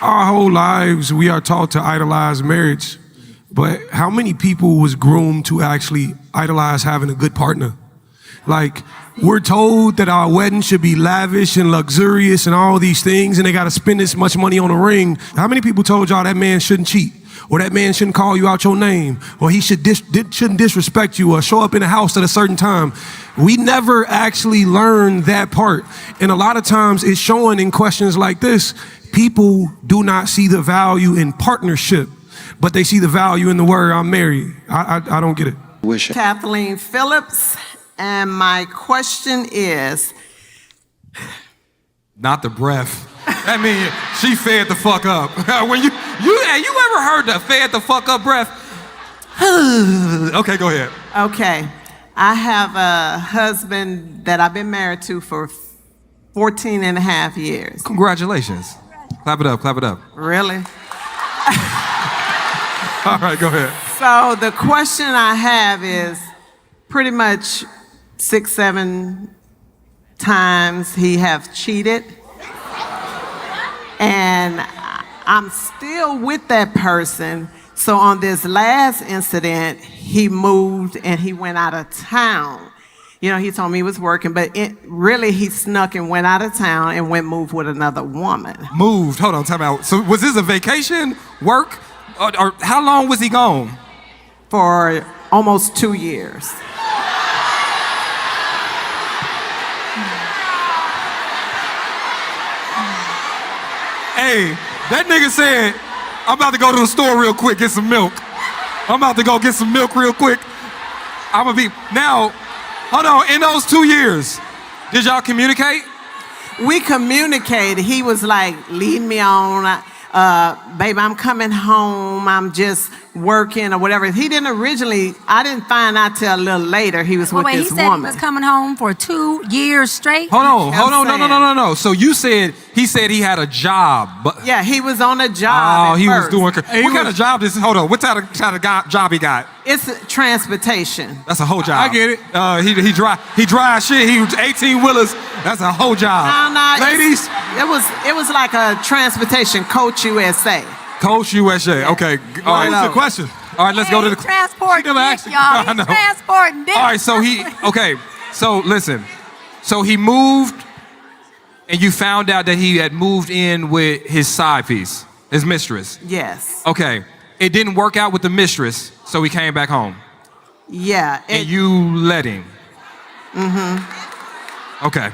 Our whole lives, we are taught to idolize marriage, but how many people was groomed to actually idolize having a good partner? Like, we're told that our wedding should be lavish and luxurious and all these things, and they got to spend this much money on a ring. How many people told y'all that man shouldn't cheat? Or that man shouldn't call you out your name? Or he shouldn't disrespect you or show up in the house at a certain time? We never actually learned that part. And a lot of times it's showing in questions like this. People do not see the value in partnership, but they see the value in the word "I'm married." I don't get it. Kathleen Phillips, and my question is... Not the breath. That means she fed the fuck up. When you ever heard the fed the fuck up breath? Okay, go ahead. Okay. I have a husband that I've been married to for 14 and a half years. Congratulations. Clap it up, clap it up. Really? All right, go ahead. So the question I have is pretty much 6-7 times he have cheated. And I'm still with that person. So on this last incident, he moved and he went out of town. You know, he told me he was working, but really he snuck and went out of town and moved with another woman. Moved, hold on, time out. So was this a vacation, work, or how long was he gone? For almost 2 years. Hey, that nigga said, I'm about to go to the store real quick, get some milk. I'm about to go get some milk real quick. Now, hold on, in those 2 years, did y'all communicate? We communicated. He was like, lead me on, baby, I'm coming home, I'm just working or whatever. He didn't originally, I didn't find out till a little later he was with this he said woman. he was coming home for 2 years straight? Hold on, no. So he said he had a job. But yeah, he was on a job. Oh, he was doing, what kind of job is, hold on, what kind of job he got? It's transportation. That's a whole job. I get it. He drive shit, he was 18-wheelers, that's a whole job. No, ladies? It was like a transportation, Coach USA. Coach USA, okay. All right, What's the question? All right, let's go to the... Transporting She never dick, asked you. y'all. I know. He's transporting dick. All right, so listen. So he moved, and you found out that he had moved in with his side piece, his mistress. Yes. Okay, it didn't work out with the mistress, so he came back home. Yeah. And you let him. Mm-hmm. Okay.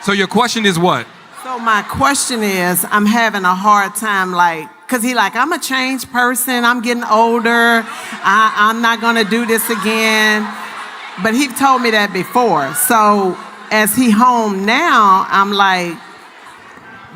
So your question is what? So my question is, I'm having a hard time, because I'm a changed person, I'm getting older, I'm not gonna do this again. But he told me that before. So as he home now, I'm like,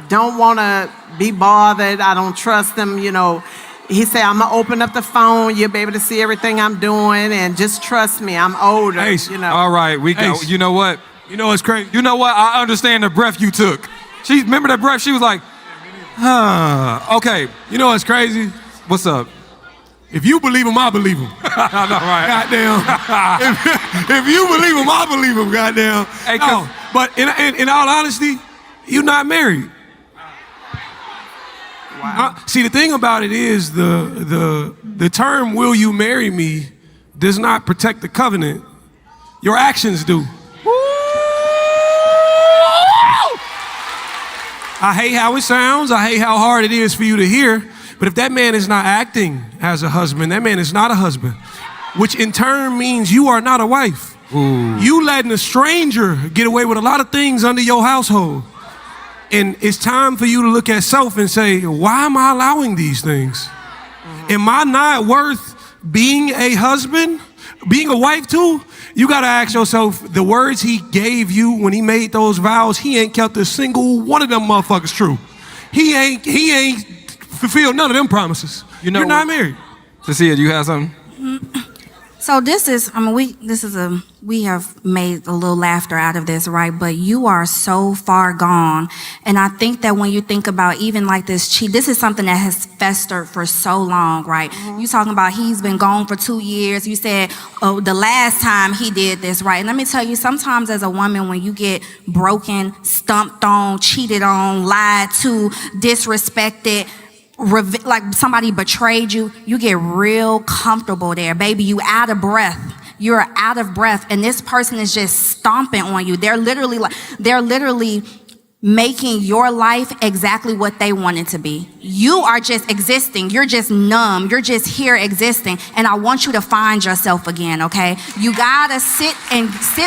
don't wanna be bothered, I don't trust him, you know. He said, I'm gonna open up the phone, you'll be able to see everything I'm doing, and just trust me, I'm older, Ace. you know. All right, we go. Ace. You know what? You know what's crazy? You know what? I understand the breath you took. Remember that breath? She was like, okay. You know what's crazy? What's up? If you believe him, I believe him. I know, right? Goddamn. if you believe him, I believe him. Goddamn. Hey, no, but in all honesty, you're not married. Wow. See, the thing about it is the term "Will you marry me" does not protect the covenant. Your actions do. I hate how it sounds. I hate how hard it is for you to hear. But if that man is not acting as a husband, that man is not a husband, which in turn means you are not a wife. Ooh. You letting a stranger get away with a lot of things under your household. And it's time for you to look at self and say, why am I allowing these things? Am I not worth being a husband, being a wife too? You gotta ask yourself, the words he gave you when he made those vows, he ain't kept a single one of them motherfuckers true. He ain't fulfilled none of them promises. You know, you're not married. Cecilia, do you have something? So we have made a little laughter out of this, right? But you are so far gone. And I think that when you think about even like this this is something that has festered for so long, right? Mm-hmm. You talking about he's been gone for 2 years. You said, oh, the last time he did this, right? And let me tell you, sometimes as a woman, when you get broken, stumped on, cheated on, lied to, disrespected, like somebody betrayed you, you get real comfortable there, baby. You out of breath. You're out of breath, and this person is just stomping on you. They're literally making your life exactly what they want it to be. You are just existing. You're just numb. You're just here existing. And I want you to find yourself again, okay? You gotta sit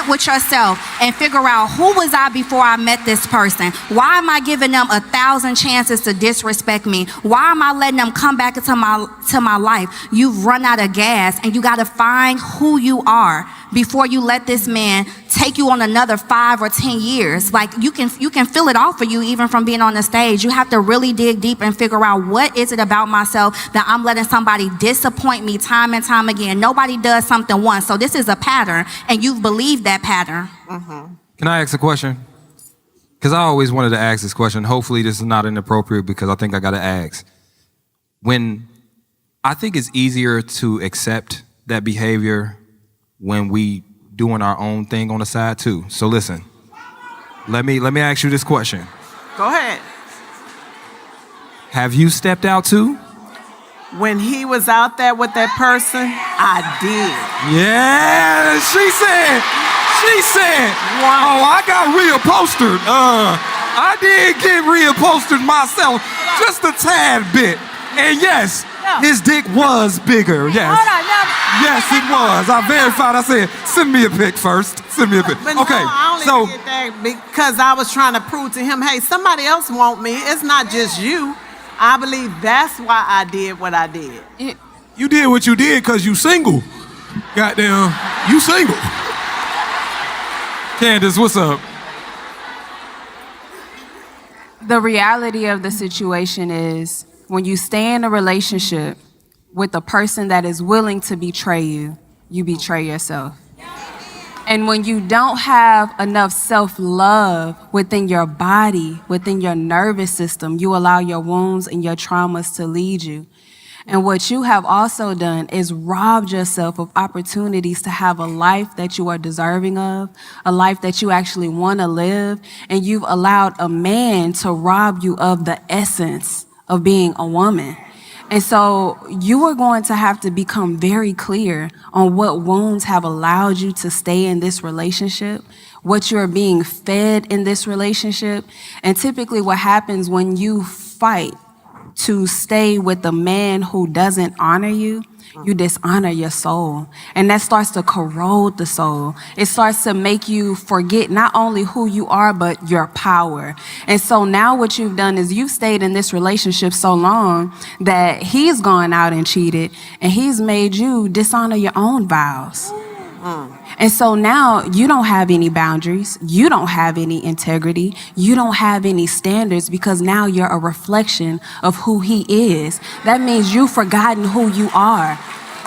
with yourself and figure out, who was I before I met this person? Why am I giving them 1,000 chances to disrespect me? Why am I letting them come back into my life? You've run out of gas, and you gotta find who you are before you let this man take you on another 5 or 10 years. Like, you can feel it off for you even from being on the stage. You have to really dig deep and figure out, what is it about myself that I'm letting somebody disappoint me time and time again? Nobody does something once, so this is a pattern, and you've believed that pattern. Can I ask a question? Because I always wanted to ask this question. Hopefully this is not inappropriate, because I think I got to ask. I think it's easier to accept that behavior when we doing our own thing on the side too. So listen, let me ask you this question. Go ahead. Have you stepped out too? When he was out there with that person, I did. Yeah, she said, wow, I got reupholstered. I did get reupholstered myself, just a tad bit. And yes, his dick was bigger, yes. Hold on, no. Yes, it was. I verified. I said, send me a pic first. Send me a pic. But Okay, no, I only did that because I was trying to prove to him, hey, somebody else want me. It's not just you. I believe that's why I did what I did. You did what you did because you single. Goddamn, you single. Candace, what's up? The reality of the situation is, when you stay in a relationship with a person that is willing to betray you, you betray yourself. And when you don't have enough self-love within your body, within your nervous system, you allow your wounds and your traumas to lead you. And what you have also done is robbed yourself of opportunities to have a life that you are deserving of, a life that you actually want to live, and you've allowed a man to rob you of the essence of being a woman. And so you are going to have to become very clear on what wounds have allowed you to stay in this relationship, what you're being fed in this relationship. And typically what happens when you fight to stay with a man who doesn't honor you, you dishonor your soul. And that starts to corrode the soul. It starts to make you forget not only who you are, but your power. And so now what you've done is you've stayed in this relationship so long that he's gone out and cheated, and he's made you dishonor your own vows. And so now you don't have any boundaries, you don't have any integrity, you don't have any standards, because now you're a reflection of who he is. That means you've forgotten who you are.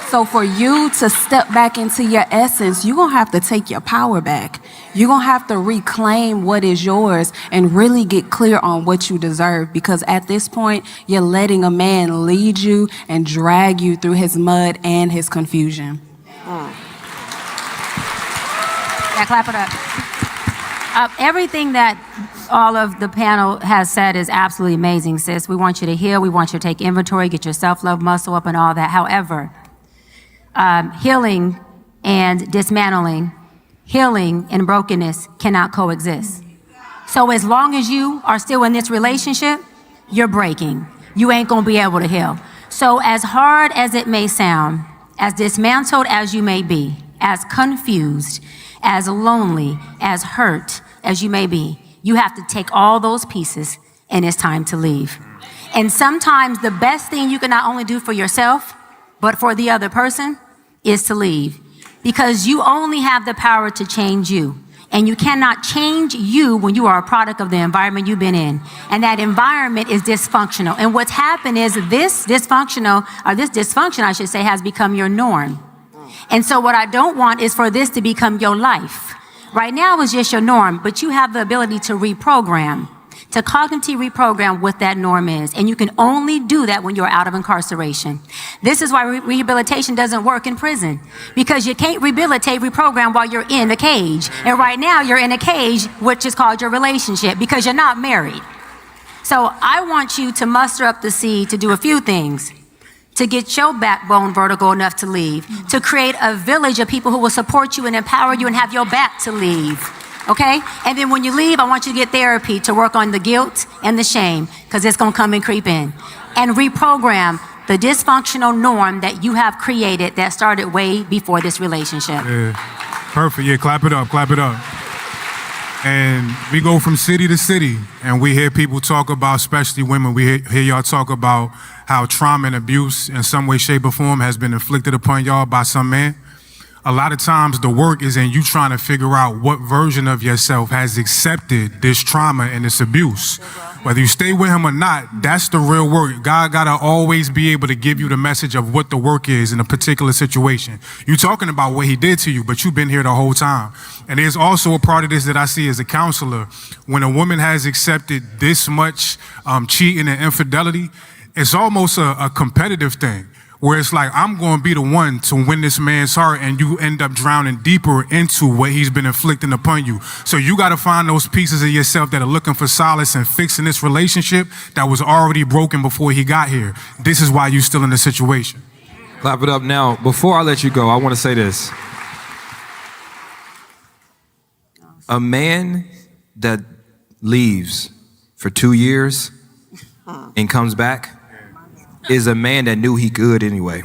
So for you to step back into your essence, you're gonna have to take your power back. You're gonna have to reclaim what is yours and really get clear on what you deserve, because at this point, you're letting a man lead you and drag you through his mud and his confusion. Yeah, clap it up. Everything that all of the panel has said is absolutely amazing, sis. We want you to heal. We want you to take inventory, get your self-love muscle up and all that. However, healing and dismantling, healing and brokenness cannot coexist. So as long as you are still in this relationship, you're breaking. You ain't gonna be able to heal. So as hard as it may sound, as dismantled as you may be, as confused, as lonely, as hurt as you may be, you have to take all those pieces, and it's time to leave. And sometimes the best thing you can not only do for yourself, but for the other person, is to leave. Because you only have the power to change you. And you cannot change you when you are a product of the environment you've been in. And that environment is dysfunctional. And what's happened is this dysfunction, I should say, has become your norm. And so what I don't want is for this to become your life. Right now it's just your norm, but you have the ability to reprogram, to cognitively reprogram what that norm is. And you can only do that when you're out of incarceration. This is why rehabilitation doesn't work in prison, because you can't rehabilitate, reprogram while you're in a cage. And right now you're in a cage, which is called your relationship, because you're not married. So I want you to muster up the seed to do a few things. To get your backbone vertical enough to leave. To create a village of people who will support you and empower you and have your back to leave. Okay? And then when you leave, I want you to get therapy to work on the guilt and the shame, because it's going to come and creep in. And reprogram the dysfunctional norm that you have created that started way before this relationship. Yeah. Perfect. Yeah, clap it up, clap it up. And we go from city to city, and we hear people talk about, especially women, we hear y'all talk about how trauma and abuse in some way, shape, or form has been inflicted upon y'all by some man. A lot of times the work is in you trying to figure out what version of yourself has accepted this trauma and this abuse. Whether you stay with him or not, that's the real work. God gotta always be able to give you the message of what the work is in a particular situation. You're talking about what he did to you, but you've been here the whole time. And there's also a part of this that I see as a counselor. When a woman has accepted this much cheating and infidelity, it's almost a competitive thing. Where it's like, I'm going to be the one to win this man's heart, and you end up drowning deeper into what he's been inflicting upon you. So you got to find those pieces of yourself that are looking for solace and fixing this relationship that was already broken before he got here. This is why you're still in the situation. Clap it up. Now, before I let you go, I want to say this. A man that leaves for 2 years and comes back is a man that knew he could anyway.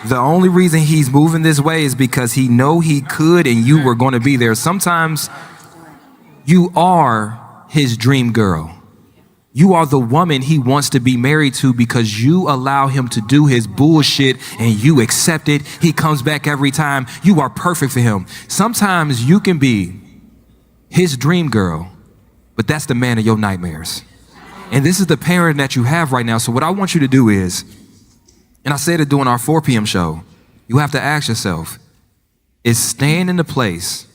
The only reason he's moving this way is because he know he could and you were going to be there. Sometimes you are his dream girl. You are the woman he wants to be married to because you allow him to do his bullshit and you accept it. He comes back every time. You are perfect for him. Sometimes you can be his dream girl, but that's the man of your nightmares. And this is the parent that you have right now. So what I want you to do is, and I said it during our 4 p.m. show, you have to ask yourself, is staying in the place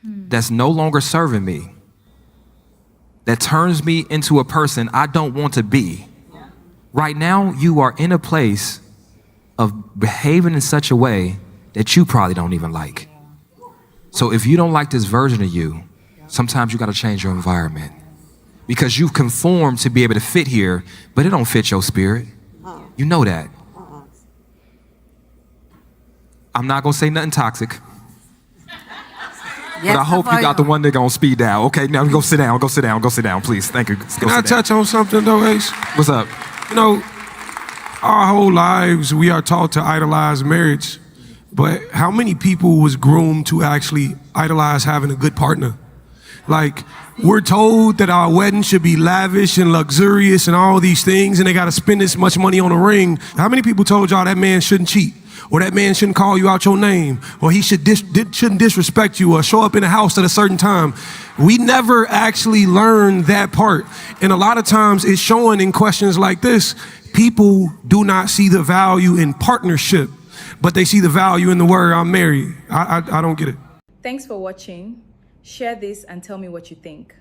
that's no longer serving me, that turns me into a person I don't want to be. Right now, you are in a place of behaving in such a way that you probably don't even like. So if you don't like this version of you, sometimes you got to change your environment. Because you've conformed to be able to fit here, but it don't fit your spirit. You know that. I'm not gonna say nothing toxic. But I hope you got the one nigga on speed dial. Okay, now go sit down, please. Thank you. Can I touch on something though, Ace? What's up? You know, our whole lives we are taught to idolize marriage, but how many people was groomed to actually idolize having a good partner? Like, we're told that our wedding should be lavish and luxurious and all these things, and they got to spend this much money on a ring. How many people told y'all that man shouldn't cheat? Or that man shouldn't call you out your name? Or he shouldn't disrespect you or show up in the house at a certain time? We never actually learned that part. And a lot of times it's showing in questions like this. People do not see the value in partnership, but they see the value in the word I'm married. I don't get it. Thanks for watching. Share this and tell me what you think.